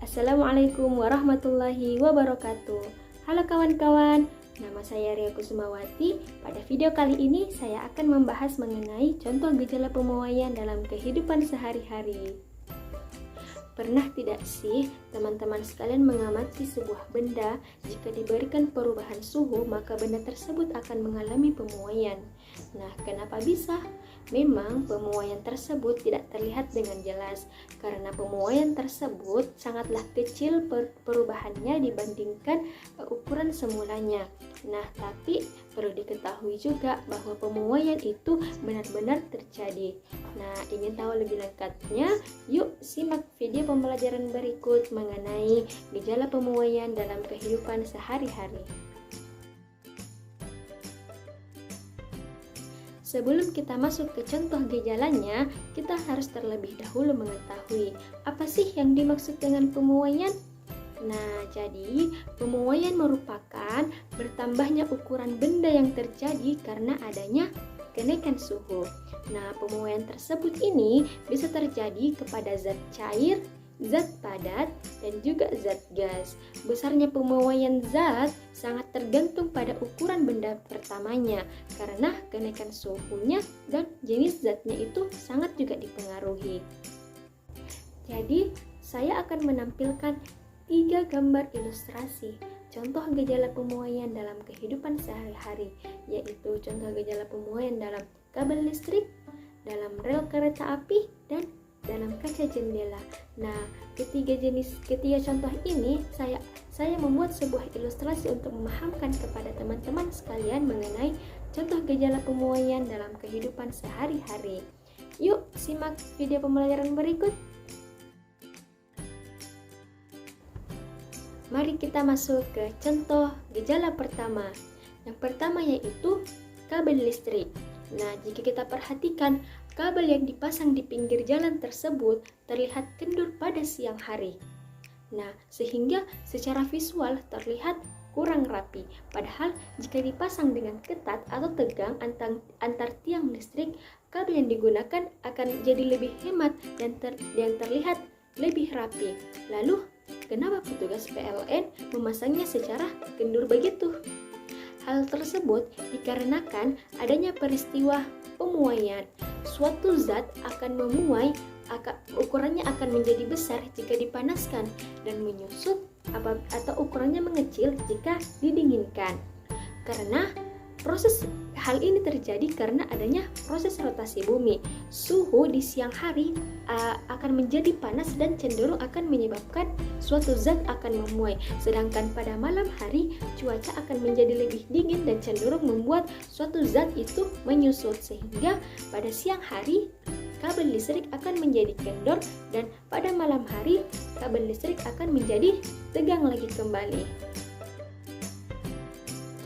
Assalamualaikum warahmatullahi wabarakatuh. Halo kawan-kawan, nama saya Ria Kusumawati. Pada video kali ini saya akan membahas mengenai contoh gejala pemuaian dalam kehidupan sehari-hari. Pernah tidak sih teman-teman sekalian mengamati sebuah benda, jika diberikan perubahan suhu maka benda tersebut akan mengalami pemuaian. Nah, kenapa bisa? Memang pemuaian tersebut tidak terlihat dengan jelas karena pemuaian tersebut sangatlah kecil perubahannya dibandingkan ukuran semulanya. Nah, tapi perlu diketahui juga bahwa pemuaian itu benar-benar terjadi. Nah, ingin tahu lebih lengkapnya? Yuk simak video pembelajaran berikut mengenai gejala pemuaian dalam kehidupan sehari-hari. Sebelum kita masuk ke contoh gejalanya, kita harus terlebih dahulu mengetahui apa sih yang dimaksud dengan pemuaian. Nah, jadi pemuaian merupakan bertambahnya ukuran benda yang terjadi karena adanya kenaikan suhu. Nah, pemuaian tersebut ini bisa terjadi kepada zat cair, zat padat, dan juga zat gas. Besarnya pemuaian zat sangat tergantung pada ukuran benda pertamanya karena kenaikan suhunya dan jenis zatnya itu sangat juga dipengaruhi. Jadi, saya akan menampilkan 3 gambar ilustrasi contoh gejala pemuaian dalam kehidupan sehari-hari, yaitu contoh gejala pemuaian dalam kabel listrik, dalam rel kereta api, dan dalam kaca jendela. Nah, ketiga contoh ini saya membuat sebuah ilustrasi untuk memahamkan kepada teman-teman sekalian mengenai contoh gejala pemuaian dalam kehidupan sehari-hari. Yuk, simak video pembelajaran berikut. Mari kita masuk ke contoh gejala pertama. Yang pertama yaitu kabel listrik. Nah, jika kita perhatikan, kabel yang dipasang di pinggir jalan tersebut terlihat kendur pada siang hari. Nah, sehingga secara visual terlihat kurang rapi. Padahal jika dipasang dengan ketat atau tegang antar tiang listrik, kabel yang digunakan akan jadi lebih hemat dan terlihat lebih rapi. Lalu, kenapa petugas PLN memasangnya secara kendur begitu? Hal tersebut dikarenakan adanya peristiwa pemuaian. Suatu zat akan memuai, ukurannya akan menjadi besar jika dipanaskan dan menyusut atau ukurannya mengecil jika didinginkan. Karena hal ini terjadi karena adanya proses rotasi bumi. Suhu di siang hari akan menjadi panas dan cenderung akan menyebabkan suatu zat akan memuai. Sedangkan pada malam hari cuaca akan menjadi lebih dingin dan cenderung membuat suatu zat itu menyusut. Sehingga pada siang hari kabel listrik akan menjadi kendor dan pada malam hari kabel listrik akan menjadi tegang lagi kembali.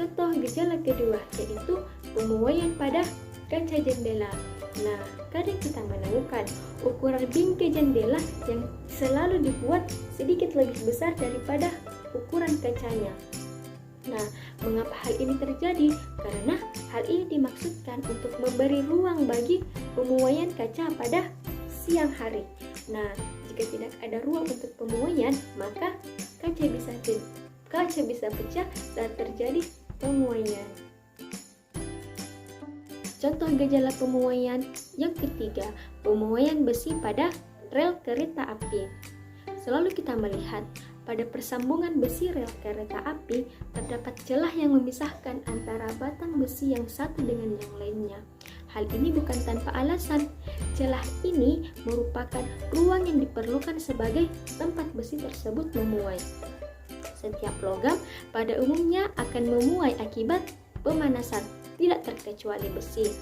Contoh gejala kedua yaitu pemuaian pada kaca jendela. Nah, kadang kita menemukan ukuran bingkai jendela yang selalu dibuat sedikit lebih besar daripada ukuran kacanya. Nah, mengapa hal ini terjadi? Karena hal ini dimaksudkan untuk memberi ruang bagi pemuaian kaca pada siang hari. Nah, jika tidak ada ruang untuk pemuaian, maka kaca bisa pecah saat terjadi pemuaian. Contoh gejala pemuaian yang ketiga, pemuaian besi pada rel kereta api. Selalu kita melihat pada persambungan besi rel kereta api terdapat celah yang memisahkan antara batang besi yang satu dengan yang lainnya. Hal ini bukan tanpa alasan. Celah ini merupakan ruang yang diperlukan sebagai tempat besi tersebut memuai. Setiap logam pada umumnya akan memuai akibat pemanasan, tidak terkecuali besi.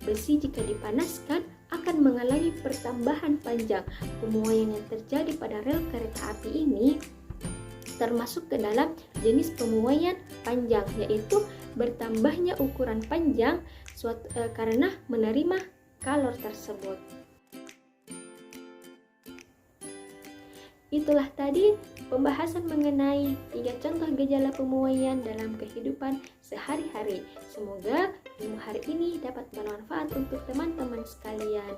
Besi jika dipanaskan akan mengalami pertambahan panjang. Pemuaian yang terjadi pada rel kereta api ini termasuk ke dalam jenis pemuaian panjang, yaitu bertambahnya ukuran panjang karena menerima kalor tersebut. Itulah tadi pembahasan mengenai 3 contoh gejala pemuaian dalam kehidupan sehari-hari. Semoga ilmu hari ini dapat bermanfaat untuk teman-teman sekalian.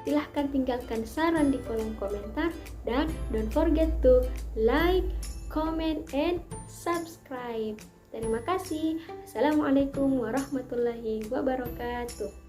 Silahkan tinggalkan saran di kolom komentar dan don't forget to like, comment, and subscribe. Terima kasih. Assalamualaikum warahmatullahi wabarakatuh.